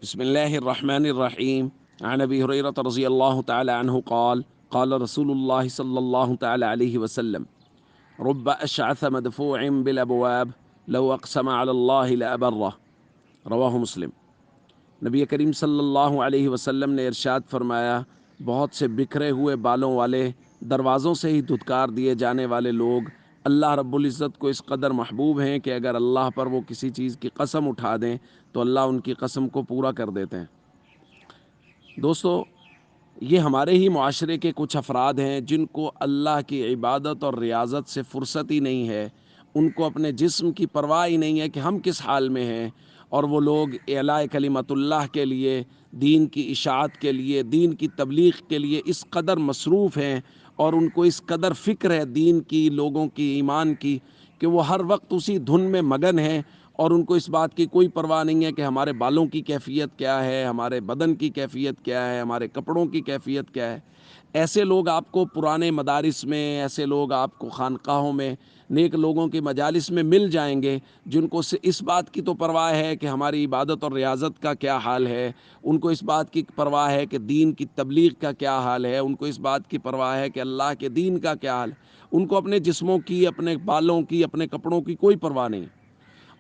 बिस्मिल्लाहिर्रहमानिर्रहीम अन अबी हुरैरह रज़ियल्लाहु तआला अन्हु क़ाल क़ाल रसूलुल्लाह सल्लल्लाहु तआला अलैहि वसल्लम रुब्ब अशअथ मदफ़ूअन बिल अबवाब लौ अक़सम अलल्लाहि लअबर्रह रवाहु मुस्लिम। नबी करीम सल्लल्लाहु अलैहि वसल्लम ने इरशाद फरमाया, बहुत से बिखरे हुए बालों वाले दरवाज़ों से ही धुतकार दिए जाने वाले लोग अल्लाह रब्बुल इज़्ज़त को इस कदर महबूब हैं कि अगर अल्लाह पर वो किसी चीज़ की कसम उठा दें तो अल्लाह उनकी कसम को पूरा कर देते हैं। दोस्तों, ये हमारे ही मुआशरे के कुछ अफराद हैं जिनको अल्लाह की इबादत और रियाज़त से फ़ुर्सत ही नहीं है। उनको अपने जिस्म की परवाह ही नहीं है कि हम किस हाल में हैं, और वो लोग इलाए कलिमतुल्लाह के लिए, दीन की इशाअत के लिए, दीन की तबलीग के लिए इस कदर मसरूफ़ हैं और उनको इस कदर फ़िक्र है दीन की, लोगों की, ईमान की, कि वो हर वक्त उसी धुन में मगन हैं और उनको इस बात की कोई परवाह नहीं है कि हमारे बालों की कैफ़ियत क्या है, हमारे बदन की कैफ़ियत क्या है, हमारे कपड़ों की कैफ़ियत क्या है। ऐसे लोग आपको पुराने मदारिस में, ऐसे लोग आपको खानकाहों में, नेक लोगों की मजालिस में मिल जाएंगे जिनको इस बात की तो परवाह है कि हमारी इबादत और रियाज़त का क्या हाल है, उनको इस बात की परवाह है कि दीन की तबलीग का क्या हाल है, उनको इस बात की परवाह है कि अल्लाह के दीन का क्या हाल है। उनको अपने जिस्मों की, अपने बालों की, अपने कपड़ों की कोई परवाह नहीं।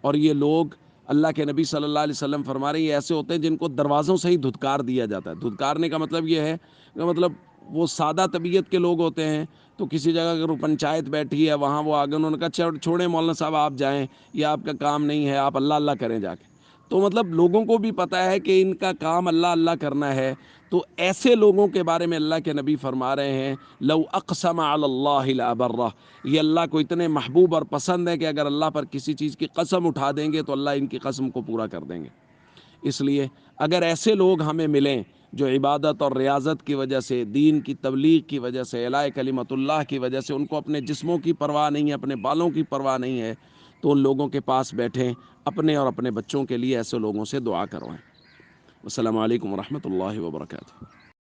और ये लोग, अल्लाह के नबी सल्लल्लाहु अलैहि वसल्लम फरमा रहे हैं, ये ऐसे होते हैं जिनको दरवाज़ों से ही धुतकार दिया जाता है। धुतकारने का मतलब ये है कि मतलब वो सादा तबीयत के लोग होते हैं, तो किसी जगह अगर वो पंचायत बैठी है, वहाँ वो आगे, उन्होंने कहा छोड़ें मौलाना साहब, आप जाएँ, ये आपका काम नहीं है, आप अल्लाह अल्लाह करें जाके। तो मतलब लोगों को भी पता है कि इनका काम अल्लाह अल्लाह करना है। तो ऐसे लोगों के बारे में अल्लाह के नबी फरमा रहे हैं, लौ अक़सम अलल्लाहि लअबर्रह, ये अल्लाह को इतने महबूब और पसंद है कि अगर अल्लाह पर किसी चीज़ की कसम उठा देंगे तो अल्लाह इनकी कसम को पूरा कर देंगे। इसलिए अगर ऐसे लोग हमें मिलें जो इबादत और रियाज़त की वजह से, दीन की तबलीग की वजह से, इलाए कलिमतुल्लाह की वजह से उनको अपने जिस्मों की परवाह नहीं है, अपने बालों की परवाह नहीं है, तो उन लोगों के पास बैठें, अपने और अपने बच्चों के लिए ऐसे लोगों से दुआ करवाएँ। अस्सलामु अलैकुम व रहमतुल्लाहि व बरकातुहू।